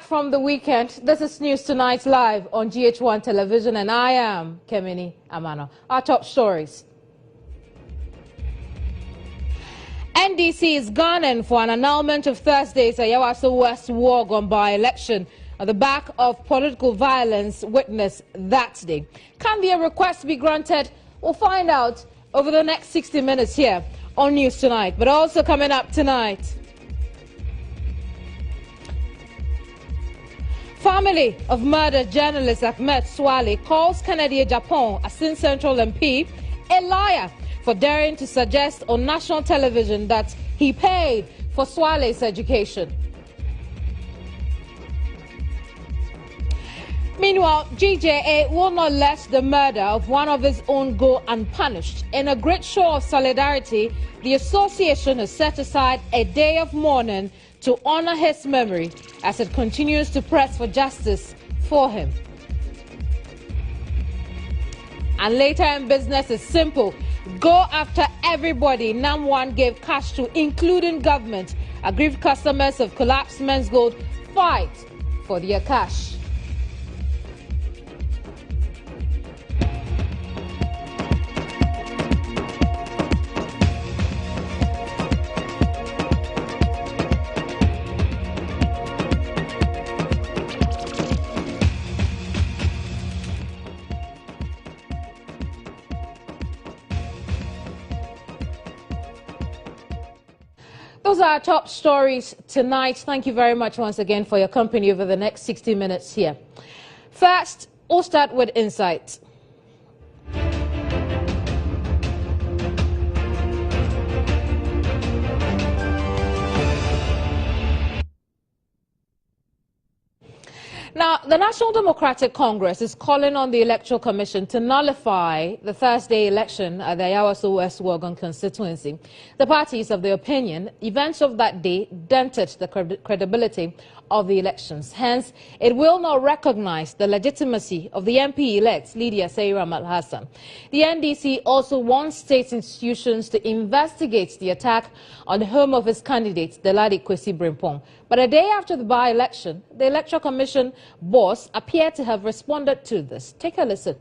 from the weekend. This is News Tonight live on GH1 Television, and I am Keminni Amanor. Our top stories. NDC is gunning for an annulment of Thursday's Ayawaso West Wuogon by-election on the back of political violence witnessed that day. Can the request be granted? We'll find out over the next 60 minutes here on News Tonight. But also coming up tonight, family of murdered journalist Ahmed Swale calls Kennedy Japan, a Sin Central MP, a liar for daring to suggest on national television that he paid for Swale's education. Meanwhile, GJA will not let the murder of one of his own go unpunished. In a great show of solidarity, the association has set aside a day of mourning to honor his memory as it continues to press for justice for him. And later in business is simple. Go after everybody NAM1 gave cash to, including government. Aggrieved customers of collapsed Men's Gold fight for their cash. Those are our top stories tonight. Thank you very much once again for your company over the next 60 minutes here. First, we'll start with insights. Now, the National Democratic Congress is calling on the Electoral Commission to nullify the Thursday election at the Ayawaso West Wuogon Constituency. The party is of the opinion events of that day dented the credibility of the elections. Hence, it will not recognize the legitimacy of the MP-elect, Lydia Seira Malhassan. The NDC also wants state institutions to investigate the attack on the home of his candidate, Deladi Kwesi Brimpong. But a day after the by-election, the Electoral Commission boss appeared to have responded to this. Take a listen.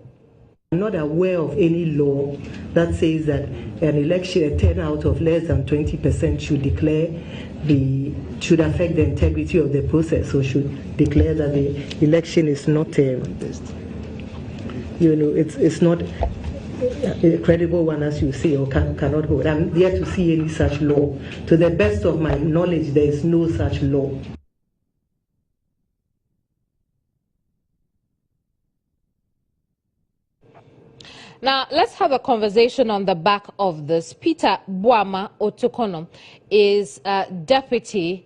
I'm not aware of any law that says that an election, a turnout of less than 20% should affect the integrity of the process, or should declare that the election is not, it's not a credible one, as you say, or cannot hold. I'm yet to see any such law. To the best of my knowledge, there is no such law. Now, let's have a conversation on the back of this. Peter Buama Otokono is Deputy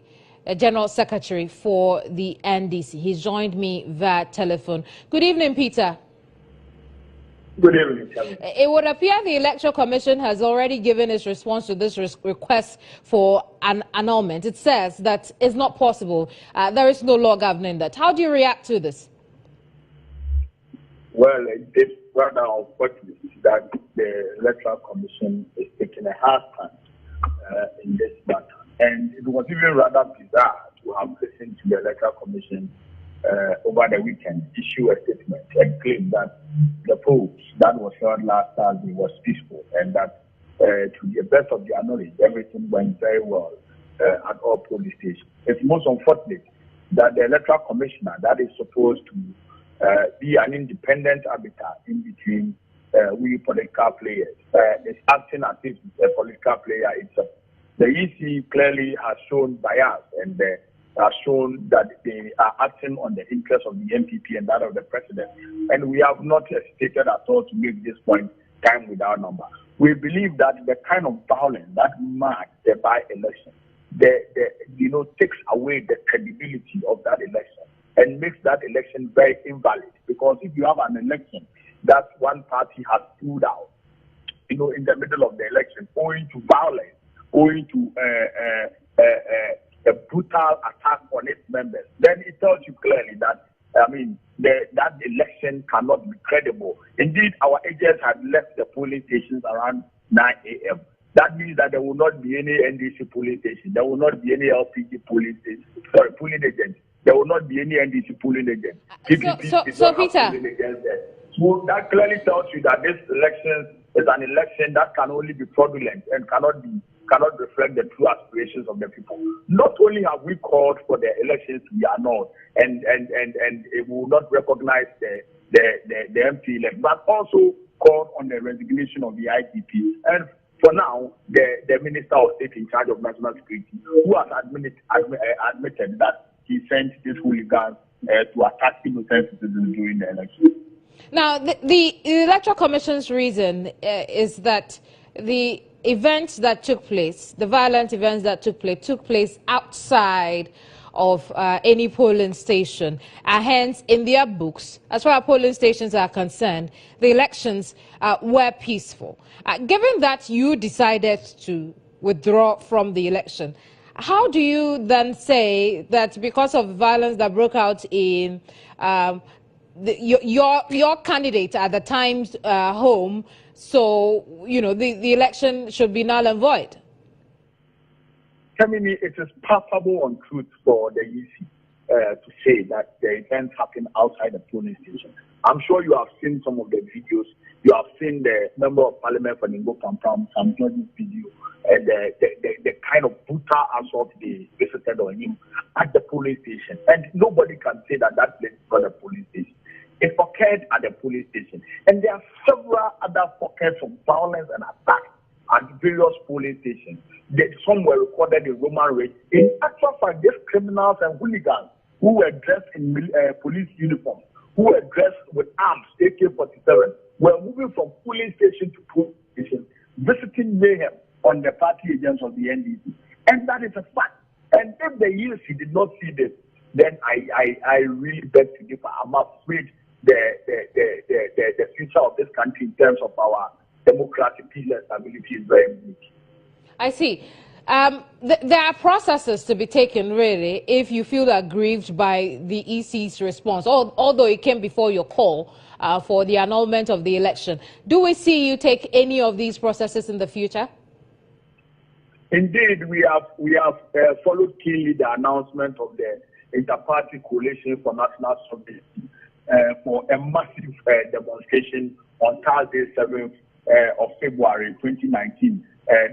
General Secretary for the NDC. He's joined me via telephone. Good evening, Peter. Good evening, Kevin. It would appear the Electoral Commission has already given its response to this request for an annulment. It says that it's not possible. There is no law governing that. How do you react to this? Well, it's rather unfortunate that the Electoral Commission is taking a hard stand in this matter. And it was even rather bizarre to have listened to the Electoral Commission over the weekend issue a statement and claim that the polls that was held last Thursday was peaceful, and that to the best of their knowledge, everything went very well at all polling stations. It's most unfortunate that the Electoral Commissioner, that is supposed to be an independent arbiter in between we political players, is acting as if a political player itself. The EC clearly has shown bias and has shown that they are acting on the interest of the MPP and that of the president. And we have not hesitated at all to make this point time without number. We believe that the kind of violence that marks the by-election, takes away the credibility of that election and makes that election very invalid. Because if you have an election that one party has pulled out, in the middle of the election, owing to violence, owing to a brutal attack on its members, then it tells you clearly that, that election cannot be credible. Indeed, our agents had left the polling stations around 9 a.m. That means that there will not be any NDC polling station. There will not be any LPG polling agents there will not be any NDC polling agent. So Peter, polling agents there. So that clearly tells you that this election is an election that can only be fraudulent and cannot reflect the true aspirations of the people. Not only have we called for the elections to be annulled and it will not recognize the MP elect, but also called on the resignation of the IGP. And for now, the Minister of State in charge of national security, who has admitted that he sent this hooligan to attack innocent citizens during the election. Now, the Electoral Commission's reason is that the events that took place, the violent events that took place outside of any polling station. Hence, in their books, as far as polling stations are concerned, the elections were peaceful. Given that you decided to withdraw from the election, how do you then say that because of violence that broke out in your candidate at the time's home, so, you know, the election should be null and void? Keminni, it is palpable untruth for the EC to say that the events happen outside the polling station. I'm sure you have seen some of the videos. You have seen the Member of Parliament for Ningo Pampam, Sam George's video, and the kind of brutal assault they visited on him at the polling station. And nobody can say that that place is not a polling station. It occurred at the police station. And there are several other pockets of violence and attacks at various polling stations. Some were recorded in Roman Reign. In actual fact, these criminals and hooligans who were dressed in police uniforms, who were dressed with arms, AK-47, were moving from polling station to polling station, visiting mayhem on the party agents of the NDC. And that is a fact. And if the EC did not see this, then I really beg to differ. I'm afraid the future of this country in terms of our democratic peace and stability is very weak. I see. There are processes to be taken, really, if you feel aggrieved by the EC's response, although it came before your call for the annulment of the election. Do we see you take any of these processes in the future? Indeed, we have followed keenly the announcement of the Inter-Party Coalition for National Sovereignty for a massive demonstration on Thursday, 7th of February 2019,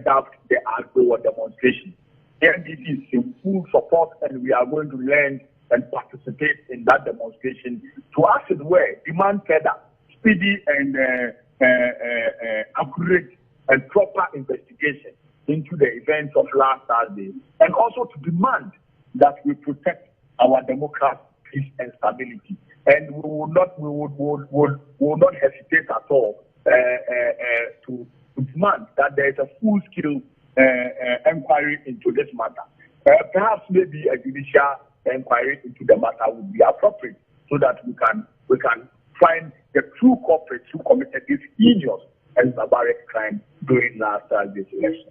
dubbed the Ayawaso demonstration. The NDC is in full support, and we are going to learn and participate in that demonstration to, as it were, demand further, speedy and accurate and proper investigation into the events of last Thursday, and also to demand that we protect our democracy, peace and stability. And we will not hesitate at all to demand that there is a full-scale inquiry into this matter. Perhaps maybe a judicial inquiry into the matter would be appropriate, so that we can find the true culprits who committed this heinous and barbaric crime during last Thursday's election.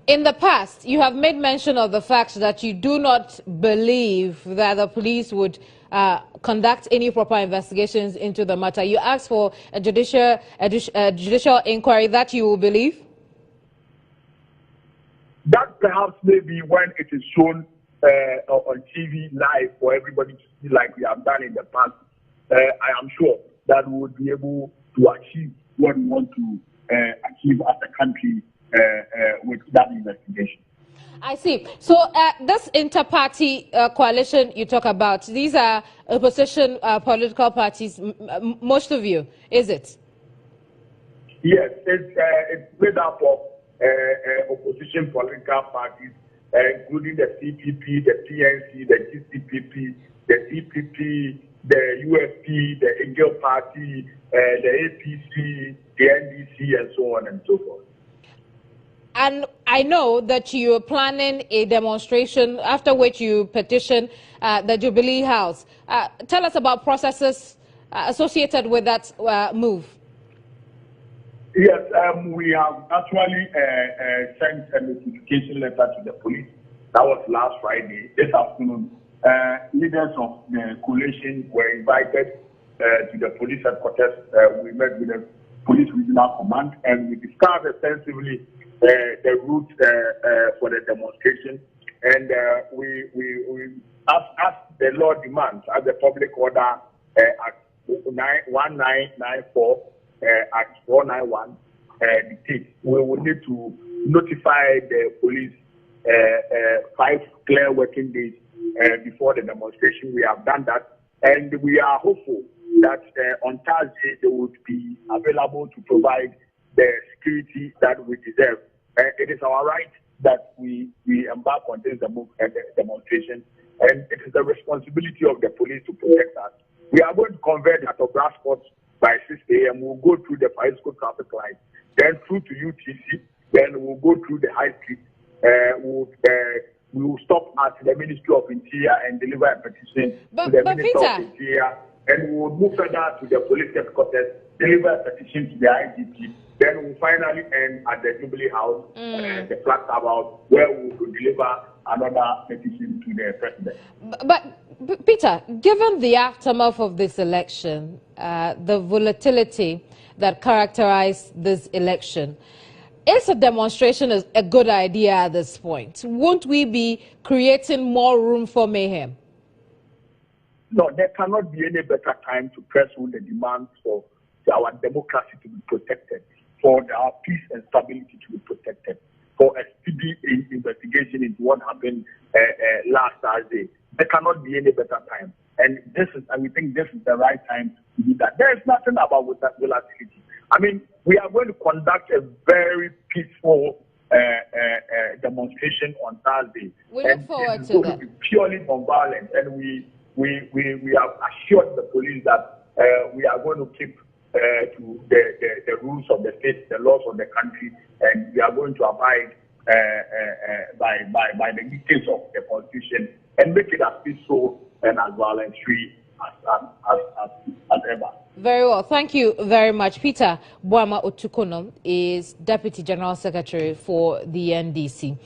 In the past, you have made mention of the fact that you do not believe that the police would conduct any proper investigations into the matter. You asked for a judicial inquiry that you will believe? That perhaps maybe when it is shown on TV live for everybody to see, like we have done in the past, I am sure that we would be able to achieve what we want to achieve as a country with that investigation. I see. So this inter-party coalition you talk about, these are opposition political parties, most of you, is it? Yes, it's made up of opposition political parties, including the CPP, the PNC, the GCPP, the CPP, the UFP, the Angel Party, the APC, the NDC, and so on and so forth. And I know that you are planning a demonstration after which you petition the Jubilee House. Tell us about processes associated with that move. Yes, we have actually sent a notification letter to the police. That was last Friday. This afternoon, leaders of the coalition were invited to the police headquarters. We met with the police regional command, and we discussed extensively the route for the demonstration, and we as the law demands, as the Public Order Act 1994, Act 491 dictates, we will need to notify the police 5 clear working days before the demonstration. We have done that, and we are hopeful that on Thursday they would be available to provide the security that we deserve. It is our right that we embark on this demonstration, and it is the responsibility of the police to protect us. We are going to convert at a grass spots by 6 a.m. We'll go through the High School traffic light, then through to UTC, then we'll go through the High Street. We will stop at the Ministry of Interior and deliver a petition to the Minister of Interior, and we will move further to the police headquarters, deliver a petition to the IGP. Then we'll finally end at the Jubilee House, the flag house, where we will deliver another petition to the president. But Peter, given the aftermath of this election, the volatility that characterized this election, is a demonstration a good idea at this point? Won't we be creating more room for mayhem? No, there cannot be any better time to press on the demands for our democracy to be protected, for our peace and stability to be protected, for a speedy investigation into what happened last Thursday. There cannot be any better time. And we think this is the right time to do that. There is nothing about volatility. I mean, we are going to conduct a very peaceful demonstration on Thursday. We look forward to that. It's going to be purely non-violent, and we have assured the police that we are going to keep to the rules of the state, the laws of the country, and we are going to abide by the dictates of the Constitution and make it as peaceful and as violence-free as ever. Very well. Thank you very much. Peter Boama Otukono is Deputy General Secretary for the NDC.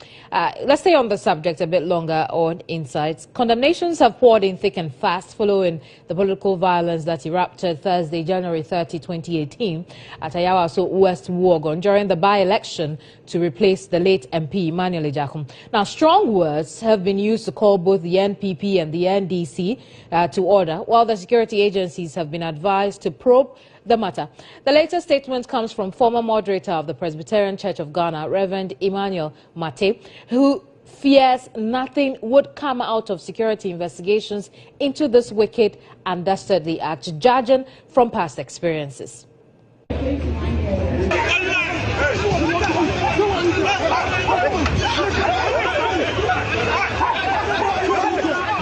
Let's stay on the subject a bit longer on Insights. Condemnations have poured in thick and fast following the political violence that erupted Thursday, January 30, 2018 at Ayawaso West Wuogon during the by-election to replace the late MP Emmanuel Ejakum. Now, strong words have been used to call both the NPP and the NDC to order, while the security agencies have been advised to probe the matter. The latest statement comes from former moderator of the Presbyterian Church of Ghana, Reverend Emmanuel Mate, who fears nothing would come out of security investigations into this wicked and dastardly act, judging from past experiences.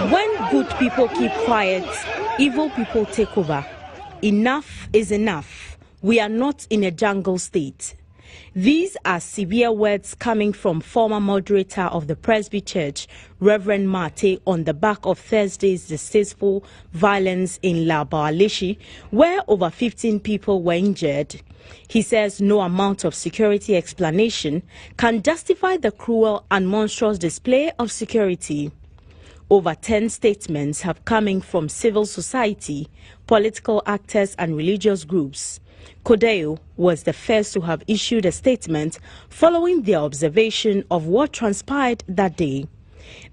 When good people keep quiet, evil people take over. Enough is enough. We are not in a jungle state. These are severe words coming from former moderator of the Presby Church, Reverend Mate, on the back of Thursday's distasteful violence in Laboaleshi, where over 15 people were injured. He says no amount of security explanation can justify the cruel and monstrous display of security. Over 10 statements have coming from civil society, political actors and religious groups. Kodeo was the first to have issued a statement following their observation of what transpired that day.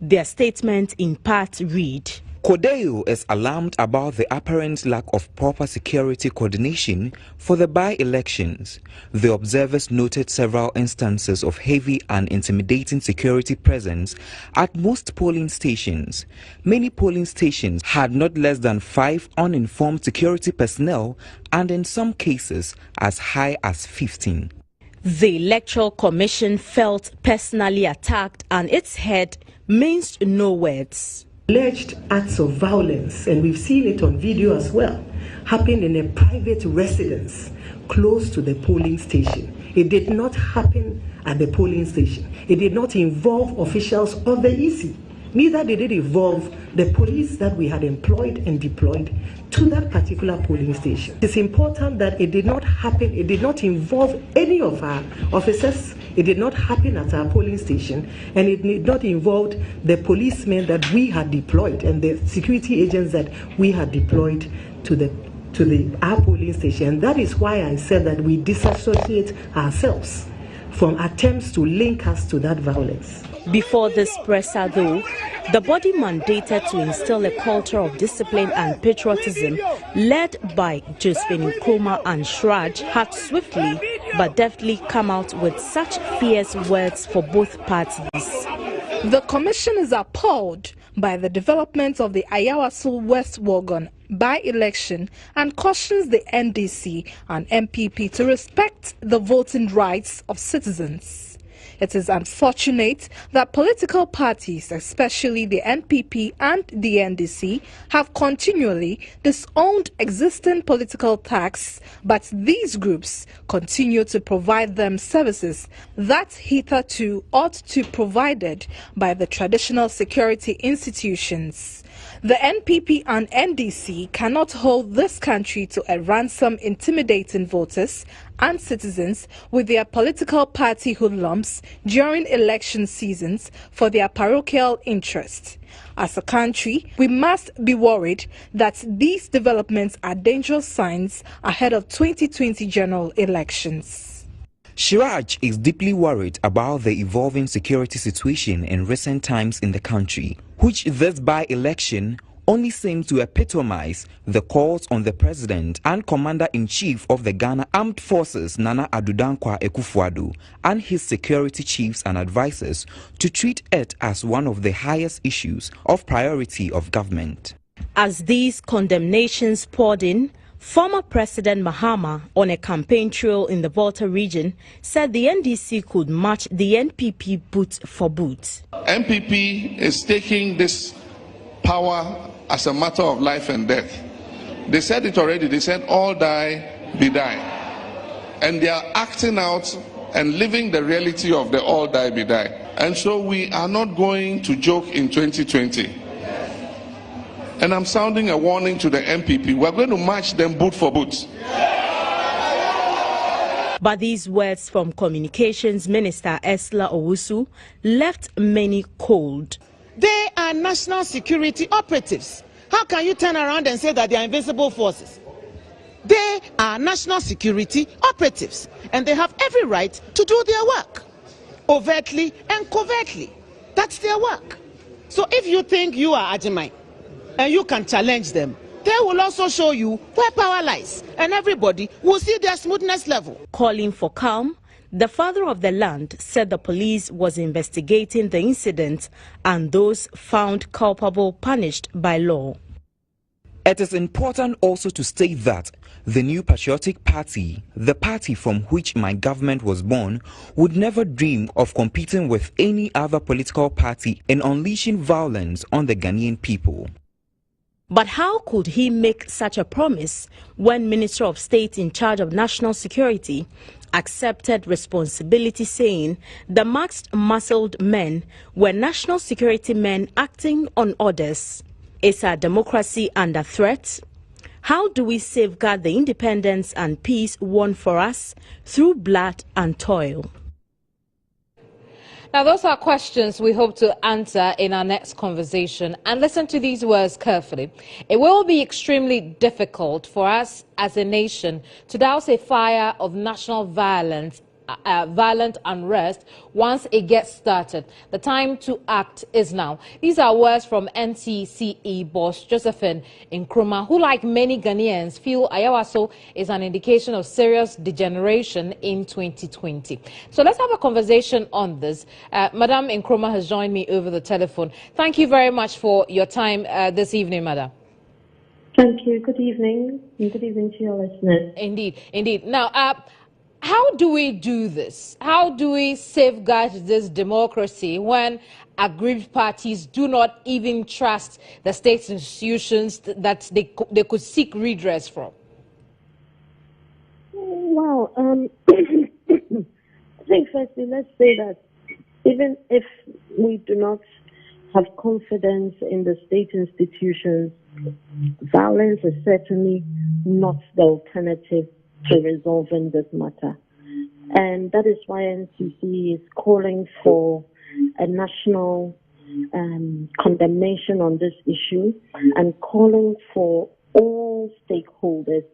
Their statement in part read: Kodeo is alarmed about the apparent lack of proper security coordination for the by-elections. The observers noted several instances of heavy and intimidating security presence at most polling stations. Many polling stations had not less than 5 uninformed security personnel, and in some cases as high as 15. The Electoral Commission felt personally attacked, and its head minced no words. Alleged acts of violence, and we've seen it on video as well, happened in a private residence close to the polling station. It did not happen at the polling station. It did not involve officials of the EC. Neither did it involve the police that we had employed and deployed to that particular polling station. It's important that it did not happen, it did not involve any of our officers, it did not happen at our polling station, and it did not involve the policemen that we had deployed and the security agents that we had deployed to our polling station. And that is why I said that we disassociate ourselves from attempts to link us to that violence. Before this presser, though, the body mandated to instill a culture of discipline and patriotism led by Josephine Nkrumah and Shraj had swiftly but deftly come out with such fierce words for both parties. The commission is appalled by the development of the Ayawaso West Wuogon by-election and cautions the NDC and MPP to respect the voting rights of citizens. It is unfortunate that political parties, especially the NPP and the NDC, have continually disowned existing political tax, but these groups continue to provide them services that hitherto ought to be provided by the traditional security institutions. The NPP and NDC cannot hold this country to a ransom intimidating voters and citizens with their political party hoodlums during election seasons for their parochial interest. As a country, we must be worried that these developments are dangerous signs ahead of 2020 general elections. Shiraj is deeply worried about the evolving security situation in recent times in the country, which this by-election only seems to epitomize the calls on the president and commander-in-chief of the Ghana Armed Forces, Nana Addo Dankwa Akufo-Addo, and his security chiefs and advisors to treat it as one of the highest issues of priority of government. As these condemnations poured in, former President Mahama, on a campaign trail in the Volta region, said the NDC could match the NPP boot for boot. NPP is taking this power as a matter of life and death. They said it already. They said all die, be die. And they are acting out and living the reality of the all die, be die. And so we are not going to joke in 2020. And I'm sounding a warning to the MPP. We're going to match them boot for boot. But these words from Communications Minister Esla Owusu left many cold. They are national security operatives. How can you turn around and say that they are invisible forces? They are national security operatives, and they have every right to do their work, overtly and covertly. That's their work. So if you think you are Ajimai, and you can challenge them, they will also show you where power lies, and everybody will see their smoothness level. Calling for calm, the father of the land said the police was investigating the incident and those found culpable punished by law. It is important also to state that the New Patriotic Party, the party from which my government was born, would never dream of competing with any other political party in unleashing violence on the Ghanaian people. But how could he make such a promise when Minister of State in charge of national security accepted responsibility, saying the masked, muscled men were national security men acting on orders? Is our democracy under threat? How do we safeguard the independence and peace won for us through blood and toil? Now, those are questions we hope to answer in our next conversation. And listen to these words carefully. It will be extremely difficult for us as a nation to douse a fire of national violent unrest once it gets started. The time to act is now. These are words from NCCE boss Josephine Nkrumah, who, like many Ghanaians, feel Ayawaso is an indication of serious degeneration in 2020. So let's have a conversation on this. Madam Nkrumah has joined me over the telephone. Thank you very much for your time this evening, Madam. Thank you. Good evening. And good evening to your listeners. Indeed, indeed. Now, how do we do this? How do we safeguard this democracy when aggrieved parties do not even trust the state institutions that they could seek redress from? Well, I think firstly, let's say that even if we do not have confidence in the state institutions, violence is certainly not the alternative to resolving this matter. And that is why NCC is calling for a national condemnation on this issue and calling for all stakeholders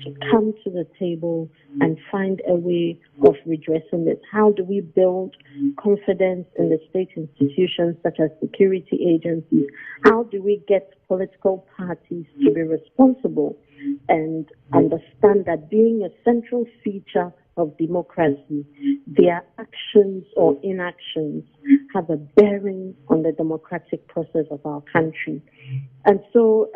to come to the table and find a way of redressing this? How do we build confidence in the state institutions such as security agencies? How do we get political parties to be responsible and understand that being a central feature of democracy, their actions or inactions have a bearing on the democratic process of our country? And so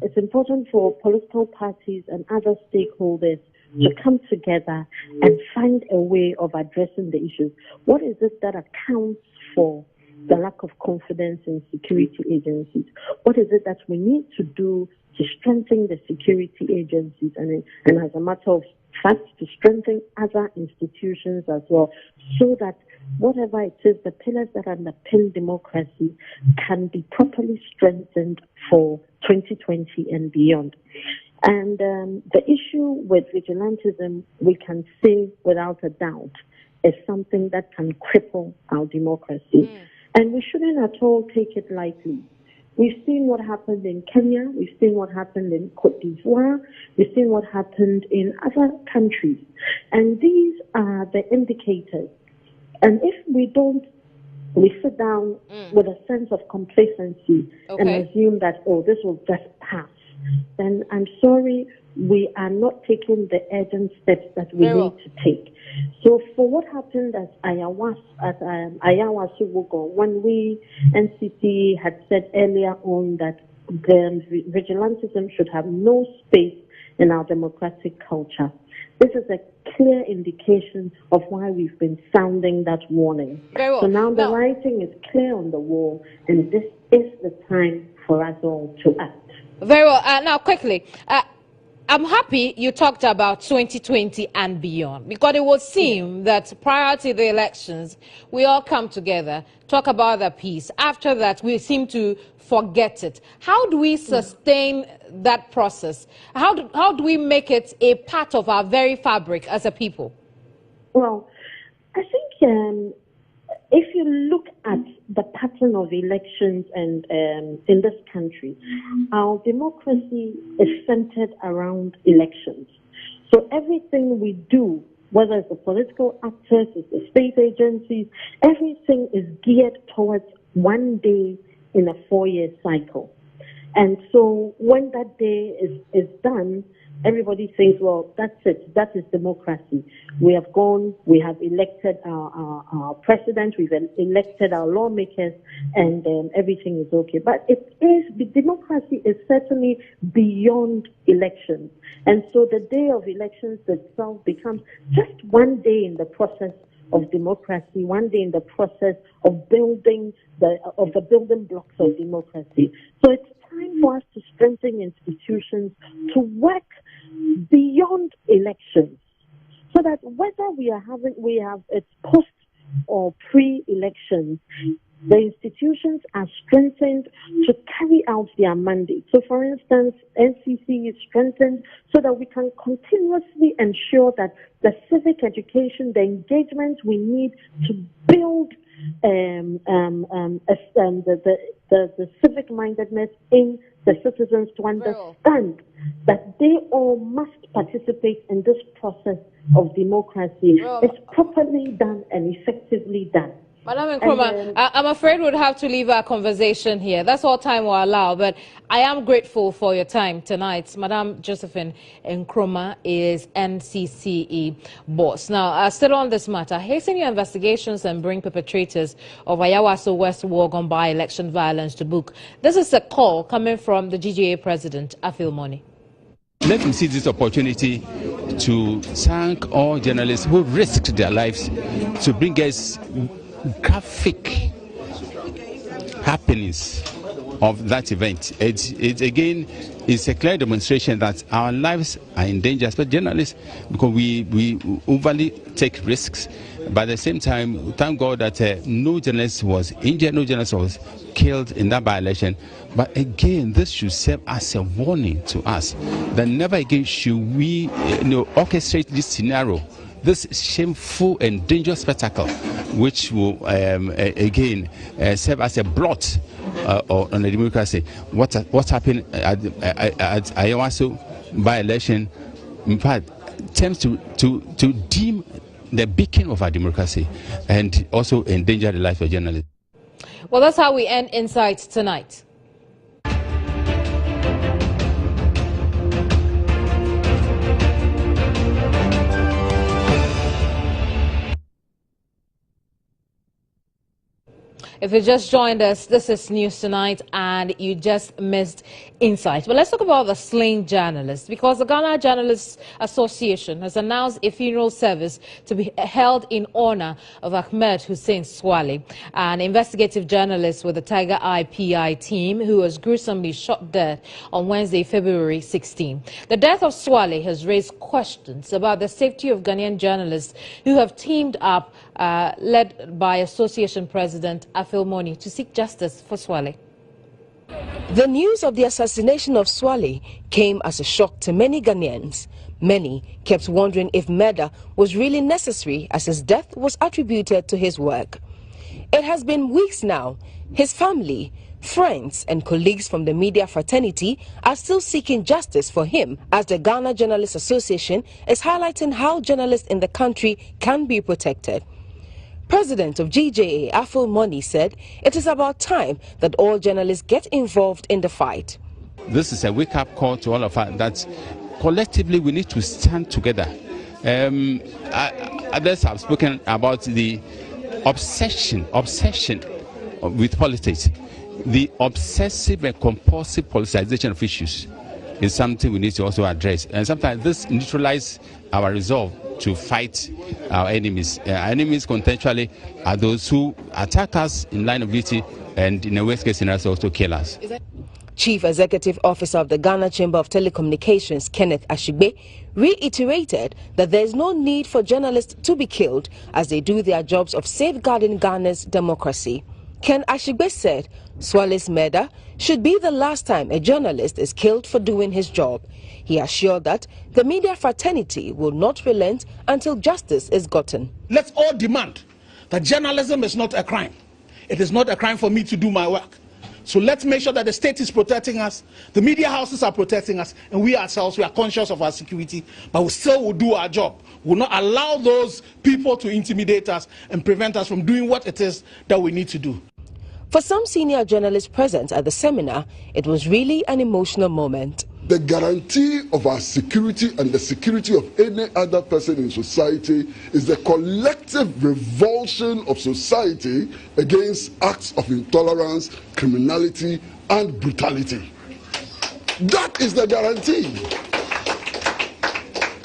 it's important for political parties and other stakeholders to come together and find a way of addressing the issues. What is it that accounts for the lack of confidence in security agencies? What is it that we need to do to strengthen the security agencies and as a matter of fact, to strengthen other institutions as well, so that whatever it is, the pillars that underpin democracy can be properly strengthened for 2020 and beyond. And the issue with vigilantism, we can say without a doubt, is something that can cripple our democracy. And we shouldn't at all take it lightly. We've seen what happened in Kenya. We've seen what happened in Cote d'Ivoire. We've seen what happened in other countries. And these are the indicators. And if we sit down with a sense of complacency and assume that, this will just pass, then I'm sorry, we are not taking the urgent steps that we need to take. So for what happened at Ayawaso West, when we, NCC, had said earlier on that vigilantism should have no space in our democratic culture, this is a clear indication of why we've been sounding that warning. So now the writing is clear on the wall, and this is the time for us all to act. Very well. Now, quickly, I'm happy you talked about 2020 and beyond, because it would seem that prior to the elections, we all come together, talk about the peace. After that, we seem to forget it. How do we sustain that process? How do we make it a part of our very fabric as a people? Well, I think if you look at the pattern of elections and in this country, our democracy is centered around elections. So everything we do, whether it's the political actors, it's the state agencies, everything is geared towards one day in a 4-year cycle. And so when that day is done, everybody thinks, well, that's it. That is democracy. We have gone, we have elected our president, we've elected our lawmakers, and everything is okay. But democracy is certainly beyond elections. And so the day of elections itself becomes just one day in the process of democracy, one day in the process of building the building blocks of democracy. So it's time for us to strengthen institutions, to work beyond elections, so that whether we have it's post or pre-elections, the institutions are strengthened to carry out their mandate. So, for instance, NCC is strengthened so that we can continuously ensure that the civic education, the engagement we need to build the civic mindedness in the citizens, to understand that they all must participate in this process of democracy. It's properly done and effectively done. Madam Nkrumah, I'm afraid we'd have to leave our conversation here. That's all time will allow, but I am grateful for your time tonight. Madam Josephine Nkrumah is NCCE boss. Now, still on this matter, hasten your investigations and bring perpetrators of Ayawaso West Wuogon by-election violence to book. This is a call coming from the GGA president, Afil Moni. Let me see this opportunity to thank all journalists who risked their lives to bring us graphic happenings of that event. It again is a clear demonstration that our lives are in danger, especially journalists, because we overly take risks. But at the same time, thank God that no journalist was injured, no journalist was killed in that by-election. But again, this should serve as a warning to us that never again should we orchestrate this scenario, this shameful and dangerous spectacle, which will again serve as a blot on the democracy. What happened at Ayawaso by-election in fact, attempts to deem the beacon of our democracy and also endanger the life of journalists. Well, that's how we end Insight tonight. If you just joined us, this is News Tonight, and you just missed Insight. But let's talk about the slain journalist, because the Ghana Journalists Association has announced a funeral service to be held in honor of Ahmed Hussein Swale, an investigative journalist with the Tiger Eye PI team who was gruesomely shot dead on Wednesday, February 16. The death of Swale has raised questions about the safety of Ghanaian journalists who have teamed up, led by Association President Moni, to seek justice for Swale. The news of the assassination of Swale came as a shock to many Ghanaians. Many kept wondering if murder was really necessary, as his death was attributed to his work. It has been weeks now. His family, friends and colleagues from the media fraternity are still seeking justice for him, as the Ghana Journalists Association is highlighting how journalists in the country can be protected. President of GJA, Moni, said it is about time that all journalists get involved in the fight. This is a wake-up call to all of us that collectively we need to stand together. Others have spoken about the obsession with politics. The obsessive and compulsive politicization of issues is something we need to also address. And sometimes this neutralizes our resolve to fight our enemies. Our enemies contextually are those who attack us in line of duty and in a worst case scenario also kill us. Chief Executive Officer of the Ghana Chamber of Telecommunications, Kenneth Ashigbe, reiterated that there is no need for journalists to be killed as they do their jobs of safeguarding Ghana's democracy. Ken Ashigbe said Swale's murder should be the last time a journalist is killed for doing his job. He assured that the media fraternity will not relent until justice is gotten. Let's all demand that journalism is not a crime. It is not a crime for me to do my work. So let's make sure that the state is protecting us, the media houses are protecting us, and we ourselves, we are conscious of our security, but we still will do our job. We will not allow those people to intimidate us and prevent us from doing what it is that we need to do. For some senior journalists present at the seminar, it was really an emotional moment. The guarantee of our security and the security of any other person in society is the collective revulsion of society against acts of intolerance, criminality, and brutality. That is the guarantee.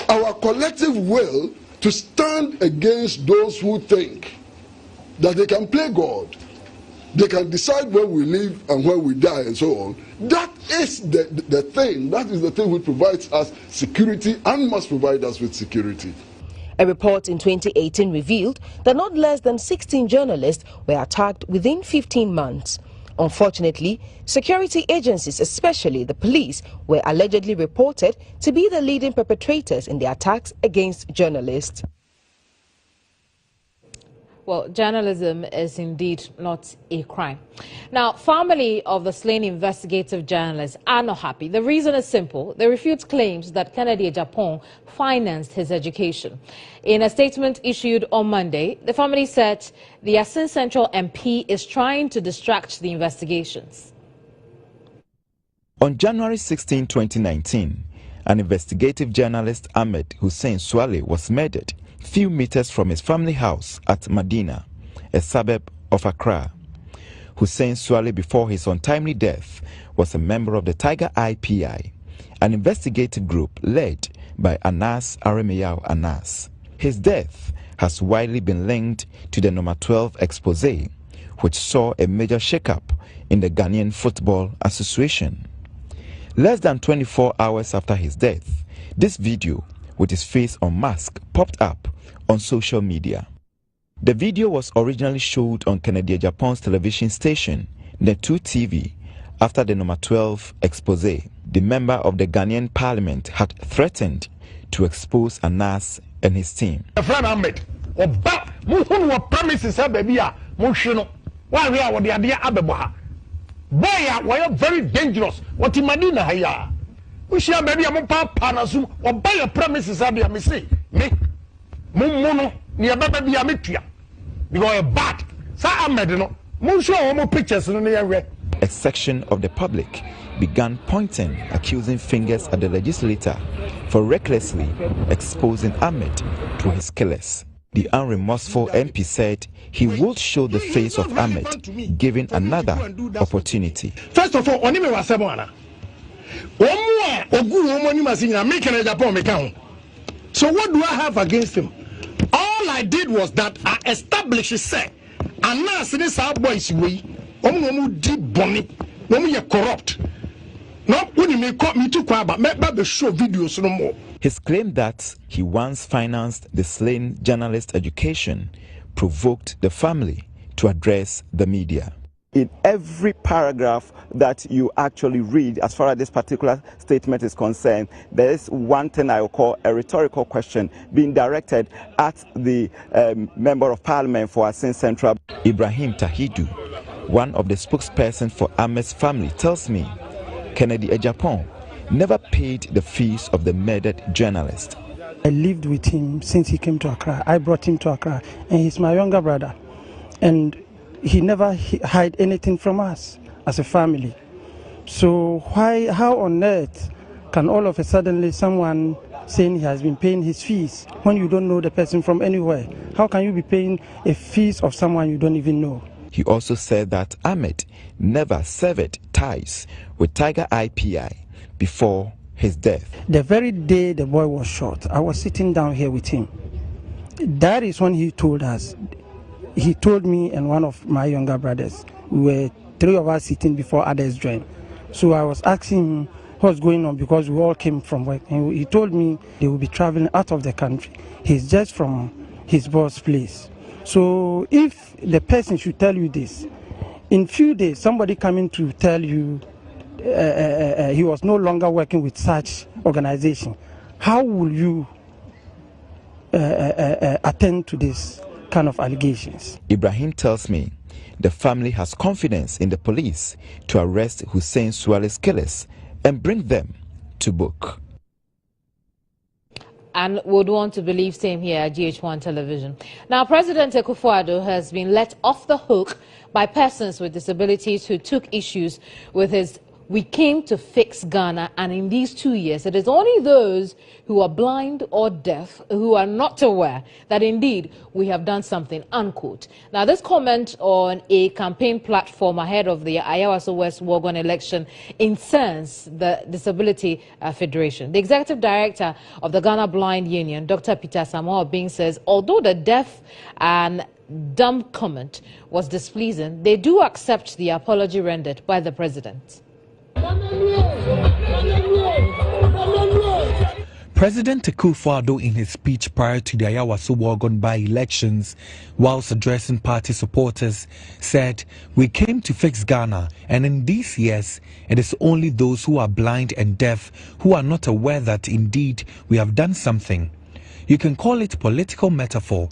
Our collective will to stand against those who think that they can play God, they can decide when we live and when we die and so on. That is the thing. That is the thing which provides us security and must provide us with security. A report in 2018 revealed that not less than 16 journalists were attacked within 15 months. Unfortunately, security agencies, especially the police, were allegedly reported to be the leading perpetrators in the attacks against journalists. Well, journalism is indeed not a crime. Now, family of the slain investigative journalist are not happy. The reason is simple. They refute claims that Kennedy Japan financed his education. In a statement issued on Monday, the family said the Asin Central MP is trying to distract the investigations. On January 16, 2019, an investigative journalist, Ahmed Hussein Swale, was murdered few meters from his family house at Medina, a suburb of Accra. Hussein Swale, before his untimely death, was a member of the Tiger Eye PI, an investigative group led by Anas Aremeyao Anas. His death has widely been linked to the No. 12 expose, which saw a major shakeup in the Ghanaian Football Association. Less than 24 hours after his death, this video with his face unmasked popped up on social media. The video was originally showed on Kennedy Japan's television station, Netu TV, after the No. 12 expose. The member of the Ghanaian parliament had threatened to expose Anas and his team. Friend Ahmed, promises baby, why we are the idea Abeba. Boy, we are very dangerous. What in Medina here? Ushia baby am papa na so oba your premises abia me say me mummuno ne baba bia metua because you bad sa Ahmed no mun show omo pictures no ne. A section of the public began pointing accusing fingers at the legislator for recklessly exposing Ahmed to his killers. The unremorseful MP said he would show the face of Ahmed given another opportunity. First of all, onime wasebo ana. Omo ogu omo ni masinya make na Japan make am. So what do I have against him? All I did was that I established say anas ni sa boys we omo di boni, omo ye corrupt. No, when me too quiet, but me show videos no more. His claim that he once financed the slain journalist education provoked the family to address the media. In every paragraph that you actually read, as far as this particular statement is concerned, there is one thing I will call a rhetorical question being directed at the Member of Parliament for Asin Central. Ibrahim Tahidu, one of the spokespersons for Ahmed's family, tells me Kennedy Ejapon never paid the fees of the murdered journalist. I lived with him since he came to Accra. I brought him to Accra, and he's my younger brother. And he never hid anything from us as a family. So how on earth can all of a sudden someone saying he has been paying his fees when you don't know the person from anywhere? How can you be paying a fees of someone you don't even know? He also said that Ahmed never severed ties with Tiger IPI before his death. The very day the boy was shot, I was sitting down here with him. That is when he told us. He told me and one of my younger brothers. We were three of us sitting before others joined. So I was asking him what's going on because we all came from work. And he told me they will be traveling out of the country. He's just from his boss' place. So if the person should tell you this, in few days somebody coming to tell you he was no longer working with such organization, how will you attend to this kind of allegations? Ibrahim tells me the family has confidence in the police to arrest Hussein Suale's killers and bring them to book. And would want to believe same here at GH1 television. Now, President Akufo-Addo has been let off the hook by persons with disabilities who took issues with his "We came to fix Ghana," and in these 2 years, it is only those who are blind or deaf who are not aware that indeed we have done something, unquote. Now, this comment on a campaign platform ahead of the Ayawaso West Wuogon election incensed the Disability Federation. The executive director of the Ghana Blind Union, Dr. Peter Samoa-Obeng, says although the deaf and dumb comment was displeasing, they do accept the apology rendered by the president. President Akufo-Addo, in his speech prior to the Ayawaso Wuogon by-elections, whilst addressing party supporters, said, "We came to fix Ghana, and in these years, it is only those who are blind and deaf who are not aware that indeed we have done something. You can call it political metaphor,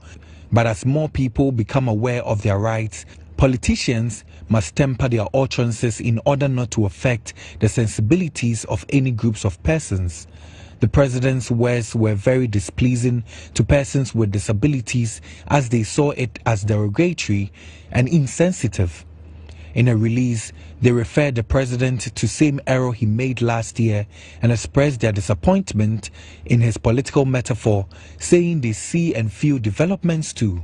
but as more people become aware of their rights, politicians must temper their utterances in order not to affect the sensibilities of any groups of persons." The president's words were very displeasing to persons with disabilities as they saw it as derogatory and insensitive. In a release, they referred the president to same error he made last year and expressed their disappointment in his political metaphor, saying they see and feel developments too.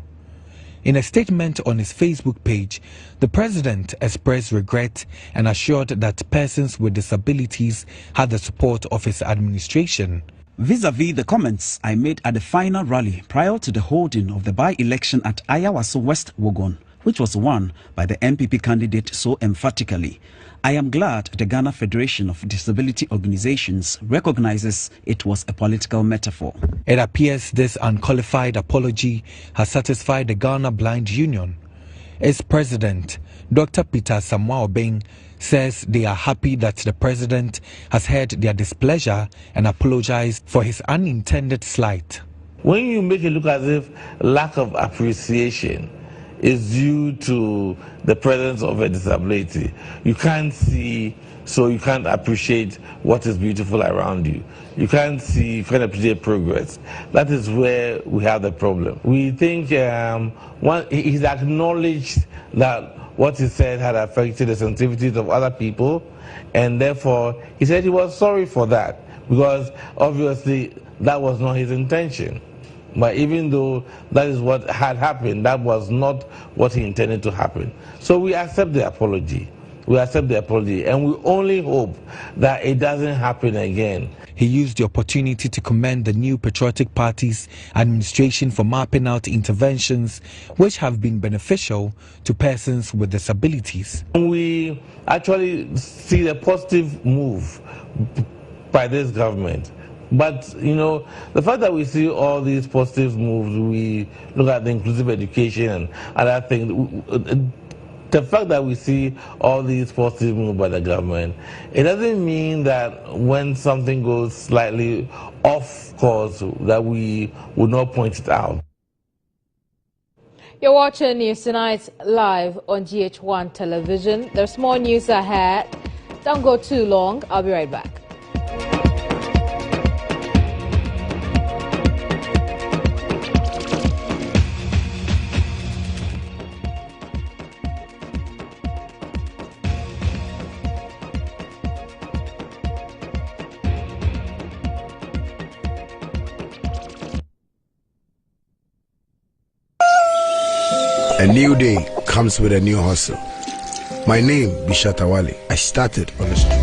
In a statement on his Facebook page, the president expressed regret and assured that persons with disabilities had the support of his administration. Vis-a-vis the comments I made at the final rally prior to the holding of the by-election at Ayawaso West Wuogon, which was won by the MPP candidate so emphatically, I am glad the Ghana Federation of Disability Organizations recognizes it was a political metaphor. It appears this unqualified apology has satisfied the Ghana Blind Union. Its president, Dr. Peter Samoa-Obeng, says they are happy that the president has heard their displeasure and apologized for his unintended slight. When you make it look as if lack of appreciation is due to the presence of a disability, you can't see so you can't appreciate what is beautiful around you. You can't appreciate progress. That is where we have the problem. We think he's acknowledged that what he said had affected the sensitivities of other people, and therefore he said he was sorry for that, because obviously that was not his intention. But even though that is what had happened, that was not what he intended to happen. So we accept the apology. We accept the apology, and we only hope that it doesn't happen again. He used the opportunity to commend the new Patriotic Party's administration for mapping out interventions which have been beneficial to persons with disabilities. We actually see a positive move by this government. But, you know, the fact that we see all these positive moves, we look at the inclusive education and other things, the fact that we see all these positive moves by the government, it doesn't mean that when something goes slightly off course that we would not point it out. You're watching News Tonight live on GH1 television. There's more news ahead. Don't go too long. I'll be right back. A new day comes with a new hustle. My name is Shatawale. I started on the street.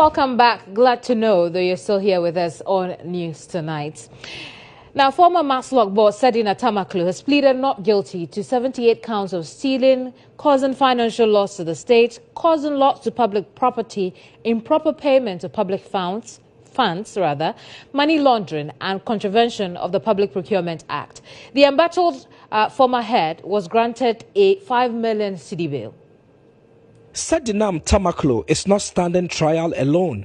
Welcome back. Glad to know that you're still here with us on News Tonight. Now, former Maslock boss Sedina Tamaklu has pleaded not guilty to 78 counts of stealing, causing financial loss to the state, causing loss to public property, improper payment of public funds, money laundering and contravention of the Public Procurement Act. The embattled former head was granted a 5 million cedi bail. Sedinam Tamaklo is not standing trial alone.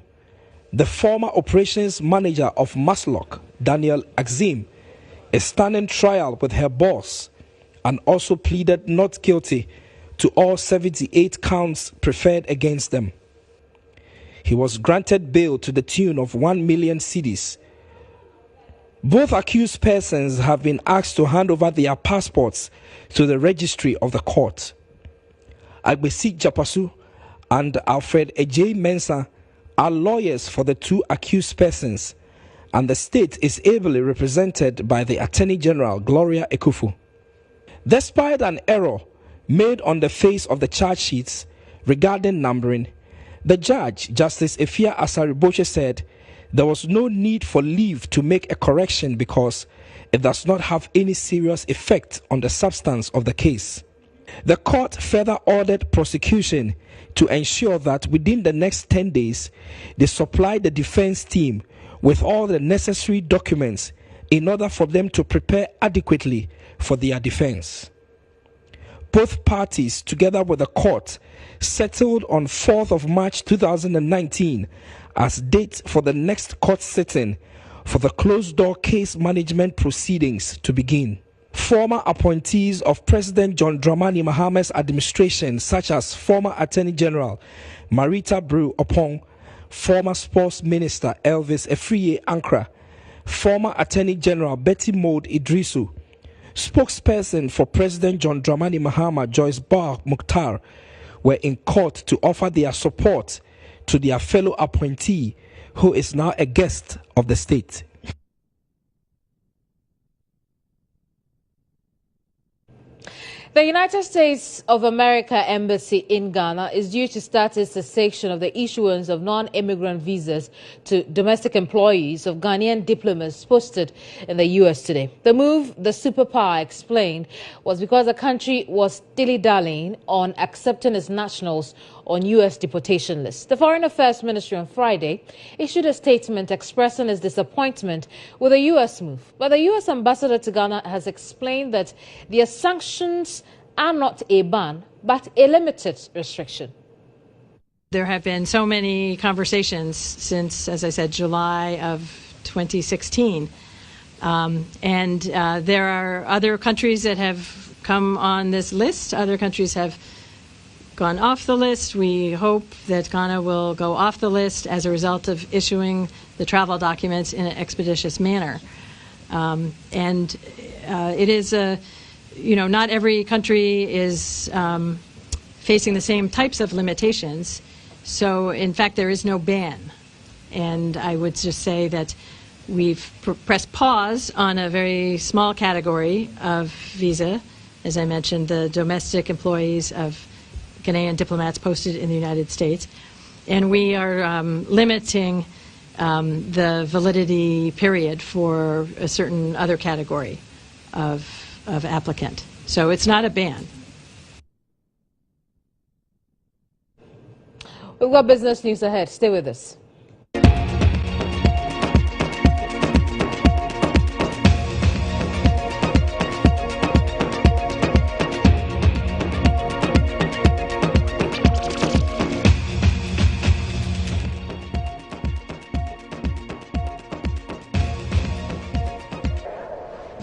The former operations manager of Maslock, Daniel Axim, is standing trial with her boss and also pleaded not guilty to all 78 counts preferred against them. He was granted bail to the tune of 1 million cedis. Both accused persons have been asked to hand over their passports to the registry of the court. Agbesi Japasu and Alfred Ej Mensah are lawyers for the two accused persons, and the state is ably represented by the Attorney General Gloria Ekufu. Despite an error made on the face of the charge sheets regarding numbering, the judge, Justice Efia Asariboche, said there was no need for leave to make a correction because it does not have any serious effect on the substance of the case. The court further ordered prosecution to ensure that within the next 10 days, they supply the defense team with all the necessary documents in order for them to prepare adequately for their defense. Both parties, together with the court, settled on 4th of March 2019 as date for the next court sitting for the closed-door case management proceedings to begin. Former appointees of President John Dramani Mahama's administration, such as former Attorney General Marita Brew Opong, former Sports Minister Elvis Efriye Ankra, former Attorney General Betty Maud Idrisu, spokesperson for President John Dramani Mahama Joyce Bar Mukhtar, were in court to offer their support to their fellow appointee, who is now a guest of the state. The United States of America Embassy in Ghana is due to start its cessation of the issuance of non-immigrant visas to domestic employees of Ghanaian diplomats posted in the U.S. today. The move, the superpower explained, was because the country was dilly-dallying on accepting its nationals on U.S. deportation lists. The Foreign Affairs Ministry on Friday issued a statement expressing its disappointment with the U.S. move. But the U.S. ambassador to Ghana has explained that their sanctions are not a ban, but a limited restriction. There have been so many conversations since, as I said, July of 2016. There are other countries that have come on this list. Other countries have gone off the list. We hope that Ghana will go off the list as a result of issuing the travel documents in an expeditious manner. It is not every country is facing the same types of limitations. So, in fact, there is no ban. And I would just say that we've pressed pause on a very small category of visa, as I mentioned, the domestic employees of Ghanaian diplomats posted in the United States. And we are limiting the validity period for a certain other category of applicant. So it's not a ban. We've got business news ahead. Stay with us.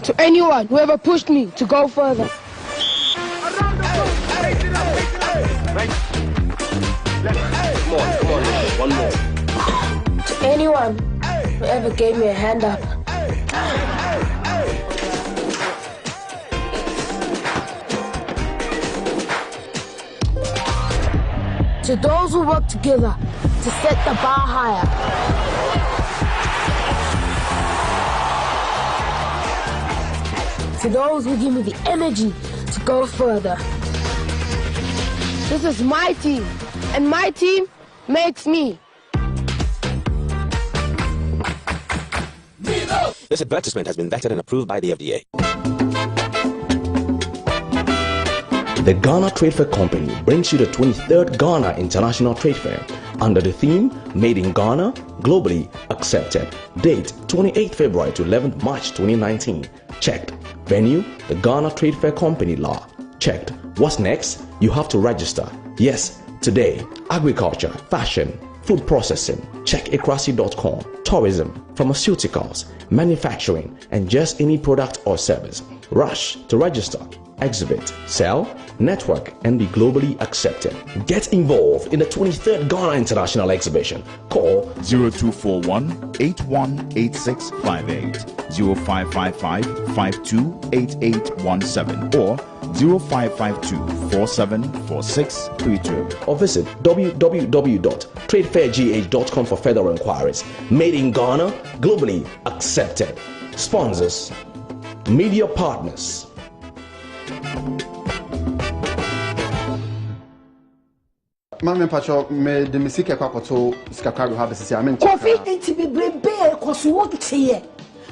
To anyone who ever pushed me to go further. One more. To anyone who ever gave me a hand up. To those who work together to set the bar higher. To those who give me the energy to go further. This is my team, and my team makes me. This advertisement has been vetted and approved by the FDA. The Ghana Trade Fair Company brings you the 23rd Ghana International Trade Fair under the theme Made in Ghana, Globally Accepted. Date 28th February to 11th March 2019. Checked. Venue, the Ghana Trade Fair Company Law. Checked. What's next? You have to register. Yes, today. Agriculture, fashion, food processing. Check ekrasi.com. Tourism, pharmaceuticals, manufacturing, and just any product or service. Rush to register, exhibit, sell, network, and be globally accepted. Get involved in the 23rd Ghana International Exhibition. Call 0241 818658, 0555 528817, or 0552 474632. Or visit www.tradefairgh.com for further inquiries. Made in Ghana, globally accepted. Sponsors, media partners. Mama Pacho, me de misike kwa koto skakaro ha besisi amen. Kofi enti bebrebe koso wo tie.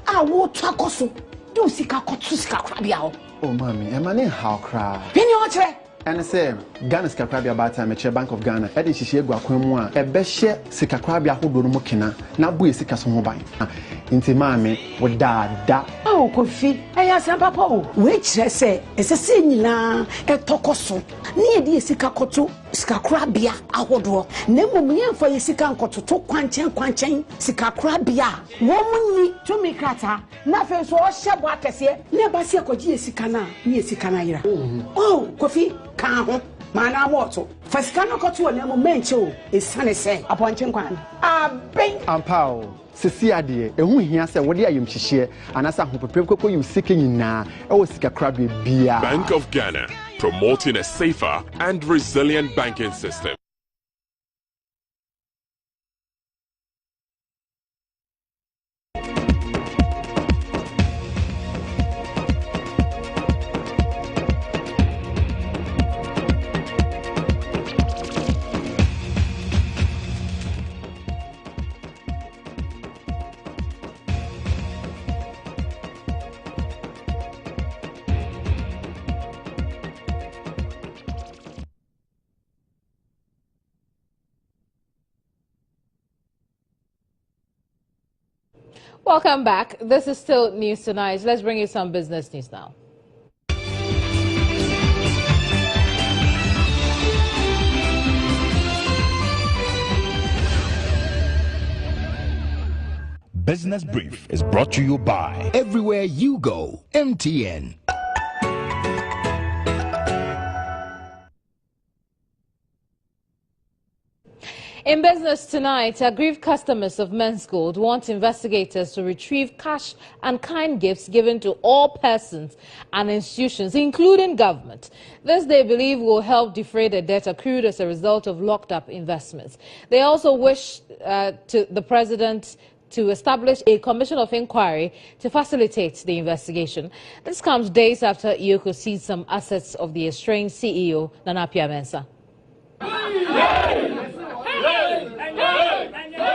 A wo twa koso. Do sika koto skakra ho. Oh mami, e mane how cry. Pini o kire. And say Ghana skakra bia time me Bank of Ghana. E de hihie egu akwan mu a e be hye skakra bia hodo no mo kena na bu esika so ho ban. Enti mami wo da. Oh Kofi, eya se papa o. We kire se esese nyina e tokoso. Ni e de sika koto sikakrabia ahodo na mmom yemfa yesika nkototo kwanchen sikakrabia wo munni tumi krata na fe so o hyebo akese na ba se akoji yesika na ni yesika na yira oh Kofi kan ho mana moto fasika no koto na mmom menche o esane se aponchen kwan aben ampao sisi ade ehu hia se wode ayem hyehye anasa hopepe kokko yusika nyina e wo sikakrabia bia. Bank of Ghana, promoting a safer and resilient banking system. Welcome back. This is still News Tonight. Let's bring you some business news now. Business Brief is brought to you by Everywhere You Go, MTN. In business tonight, aggrieved customers of Men's Gold want investigators to retrieve cash and kind gifts given to all persons and institutions, including government. This, they believe, will help defray the debt accrued as a result of locked-up investments. They also wish the president to establish a commission of inquiry to facilitate the investigation. This comes days after Yoko seized some assets of the estranged CEO, Nana Mensah.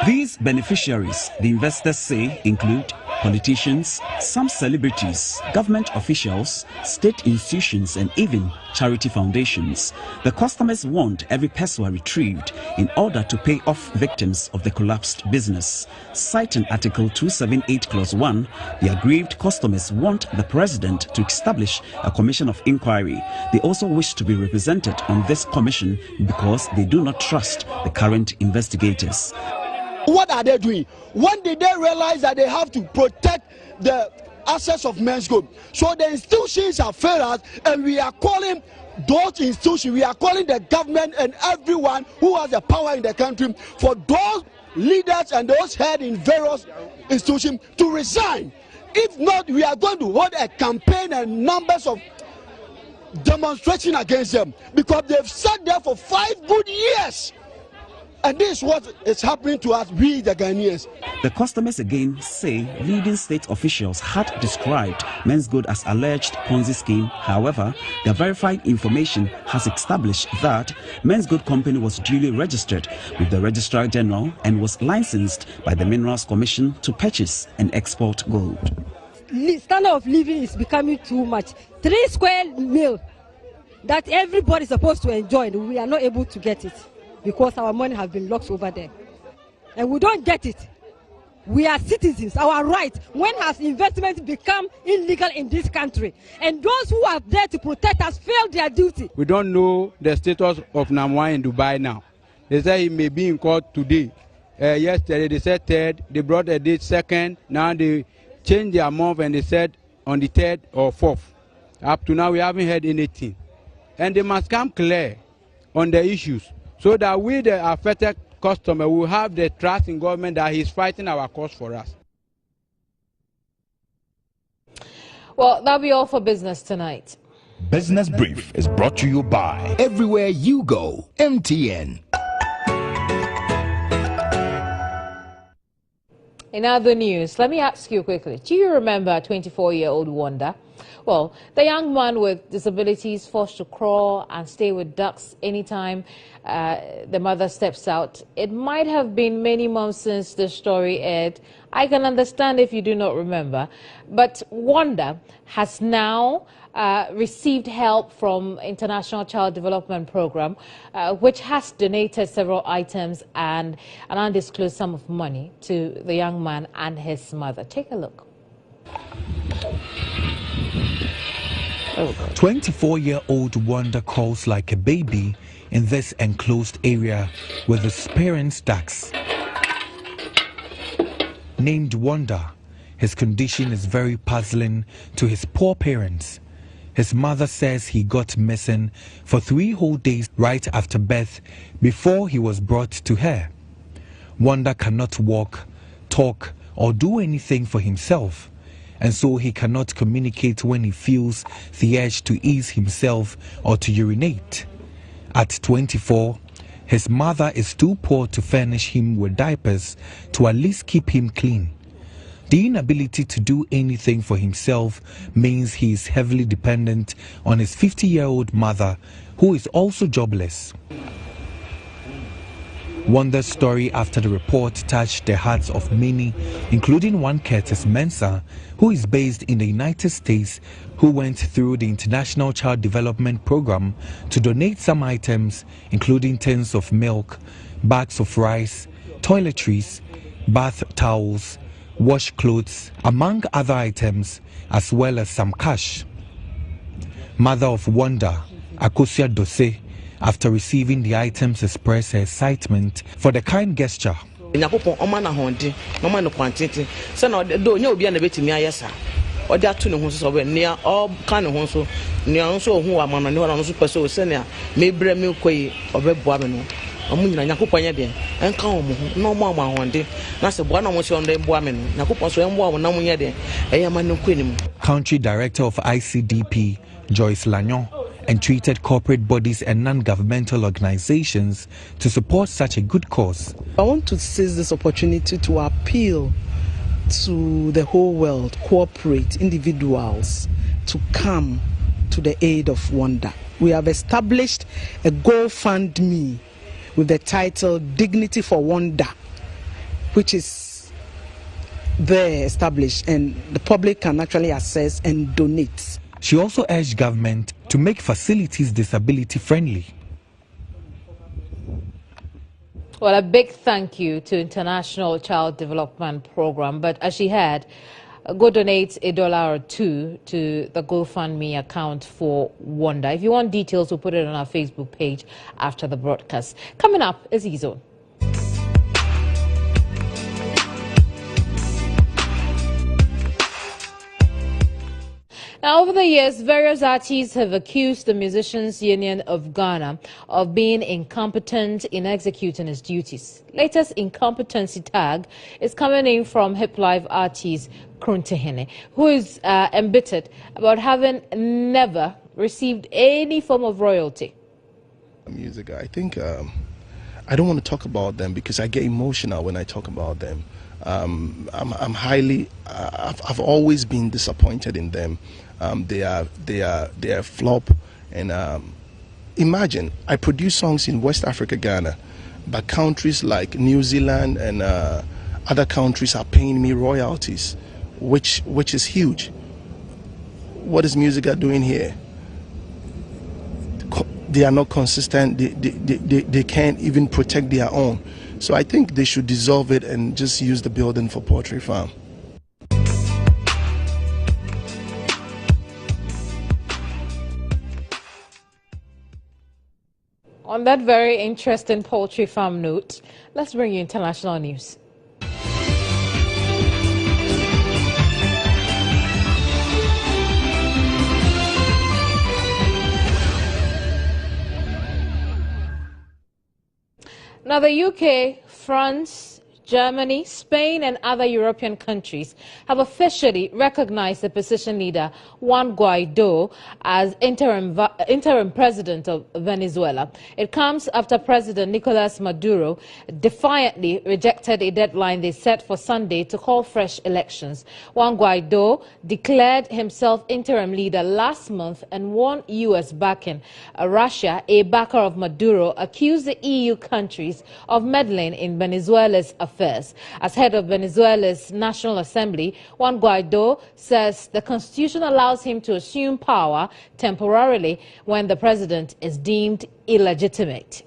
These beneficiaries, the investors say, include politicians, some celebrities, government officials, state institutions, and even charity foundations. The customers want every peso retrieved in order to pay off victims of the collapsed business. Citing Article 278 Clause 1, the aggrieved customers want the president to establish a commission of inquiry. They also wish to be represented on this commission because they do not trust the current investigators. What are they doing? When did they realize that they have to protect the assets of Men's Gold? So the institutions have failed us, and we are calling those institutions, we are calling the government and everyone who has the power in the country for those leaders and those head in various institutions to resign. If not, we are going to hold a campaign and numbers of demonstration against them because they've sat there for 5 good years. And this is what is happening to us, we the Ghanaians. The customers again say leading state officials had described Men's Good as alleged Ponzi scheme. However, the verified information has established that Men's Good Company was duly registered with the Registrar General and was licensed by the Minerals Commission to purchase and export gold. Standard of living is becoming too much. 3 square meal that everybody is supposed to enjoy, we are not able to get it because our money has been locked over there. And we don't get it. We are citizens, our right. When has investment become illegal in this country? And those who are there to protect us failed their duty. We don't know the status of Namwa in Dubai now. They say he may be in court today. Yesterday they said 3rd, they brought a date 2nd, now they changed their month and they said on the 3rd or 4th. Up to now we haven't heard anything. And they must come clear on the issues so that we, the affected customer, will have the trust in government that he's fighting our cause for us. Well, that'll be all for business tonight. Business Brief is brought to you by Everywhere You Go, MTN. In other news, let me ask you quickly, do you remember a 24-year-old Wanda? Well, the young man with disabilities forced to crawl and stay with ducks anytime the mother steps out. It might have been many months since the story aired. I can understand if you do not remember. But Wanda has now received help from International Child Development Program, which has donated several items and an undisclosed sum of money to the young man and his mother. Take a look. 24-year-old Wanda calls like a baby in this enclosed area with his parents' ducks. Named Wanda, his condition is very puzzling to his poor parents. His mother says he got missing for 3 whole days right after birth before he was brought to her. Wanda cannot walk, talk, or do anything for himself, and so he cannot communicate when he feels the urge to ease himself or to urinate. At 24, his mother is too poor to furnish him with diapers to at least keep him clean. The inability to do anything for himself means he is heavily dependent on his 50-year-old mother, who is also jobless. Wanda's story after the report touched the hearts of many, including one Curtis Mensah, who is based in the United States, who went through the International Child Development Program to donate some items, including tins of milk, bags of rice, toiletries, bath towels, wash clothes, among other items, as well as some cash. Mother of Wanda, Akosia Dose, after receiving the items, expressed her excitement for the kind gesture. Country Director of ICDP, Joyce Lanyon, entreated corporate bodies and non-governmental organizations to support such a good cause. I want to seize this opportunity to appeal to the whole world, corporate individuals, to come to the aid of Wanda. We have established a GoFundMe with the title Dignity for Wanda, which is there established, and the public can actually access and donate. She also urged government to make facilities disability friendly. Well, a big thank you to International Child Development Program. But as she had, go donate $1 or $2 to the GoFundMe account for Wanda. If you want details, we'll put it on our Facebook page after the broadcast. Coming up is E-Zone. Now, over the years, various artists have accused the Musicians Union of Ghana of being incompetent in executing its duties. Latest incompetency tag is coming in from hip life artist Keminni, who is embittered about having never received any form of royalty. Music, I think I don't want to talk about them because I get emotional when I talk about them. I've always been disappointed in them. They are flop. And imagine, I produce songs in West Africa, Ghana, but countries like New Zealand and other countries are paying me royalties, which is huge. What is Musica doing here? They are not consistent. They can't even protect their own. So I think they should dissolve it and just use the building for poultry farm. On that very interesting poultry farm note, let's bring you international news. Now, the UK, France, Germany, Spain and other European countries have officially recognized the opposition leader Juan Guaido as interim president of Venezuela. It comes after President Nicolas Maduro defiantly rejected a deadline they set for Sunday to call fresh elections. Juan Guaido declared himself interim leader last month and won U.S. backing. Russia, a backer of Maduro, accused the EU countries of meddling in Venezuela's affairs. As head of Venezuela's National Assembly, Juan Guaido says the constitution allows him to assume power temporarily when the president is deemed illegitimate.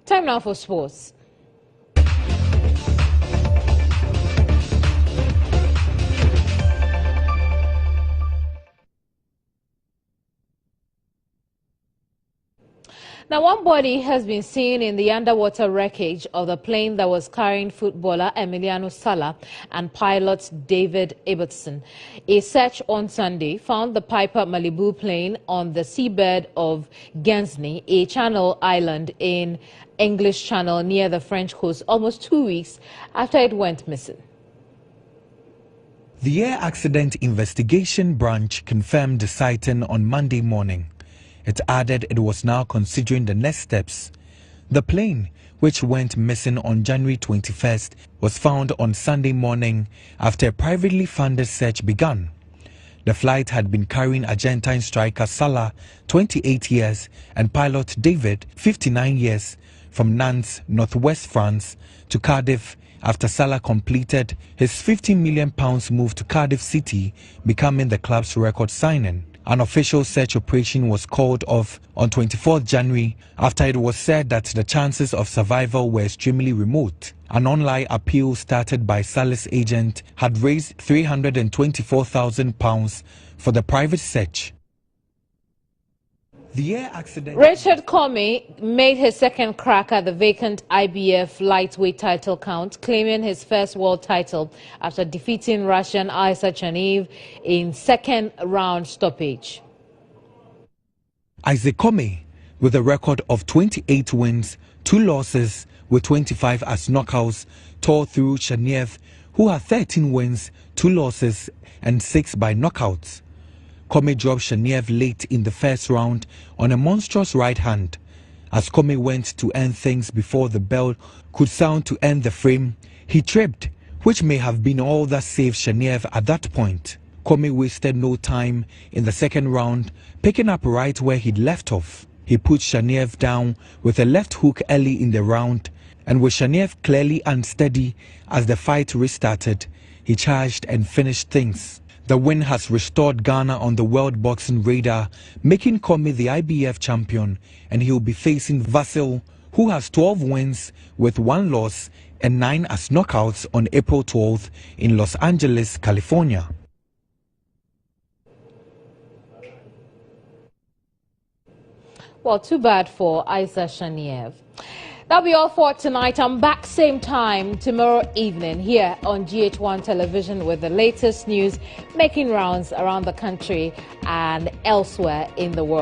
Time now for sports. Now, one body has been seen in the underwater wreckage of the plane that was carrying footballer Emiliano Sala and pilot David Ibbotson. A search on Sunday found the Piper Malibu plane on the seabed of Guernsey, a channel island in English Channel near the French coast, almost 2 weeks after it went missing. The Air Accident Investigation Branch confirmed the sighting on Monday morning. It added it was now considering the next steps. The plane, which went missing on January 21st, was found on Sunday morning after a privately funded search began. The flight had been carrying Argentine striker Salah, 28 years, and pilot David, 59 years, from Nantes, northwest France, to Cardiff after Salah completed his £15 million move to Cardiff City, becoming the club's record signing. An official search operation was called off on 24th January after it was said that the chances of survival were extremely remote. An online appeal started by Salah's agent had raised £324,000 for the private search. The air accident. Richard Comey made his second crack at the vacant IBF lightweight title count, claiming his first world title after defeating Russian Isa Chaneev in second round stoppage. Isaac Comey, with a record of 28 wins, 2 losses, with 25 as knockouts, tore through Chaneev, who had 13 wins, 2 losses, and 6 by knockouts. Comey dropped Chaneev late in the first round on a monstrous right hand. As Comey went to end things before the bell could sound to end the frame, he tripped, which may have been all that saved Chaneev at that point. Comey wasted no time in the second round, picking up right where he'd left off. He put Chaneev down with a left hook early in the round, and with Chaneev clearly unsteady as the fight restarted, he charged and finished things. The win has restored Ghana on the world boxing radar, making Comey the IBF champion, and he will be facing Vasil, who has 12 wins with 1 loss and 9 as knockouts on April 12th in Los Angeles, California. Well, too bad for Isa Chaneev. That'll be all for tonight. I'm back same time tomorrow evening here on GH1 television with the latest news making rounds around the country and elsewhere in the world.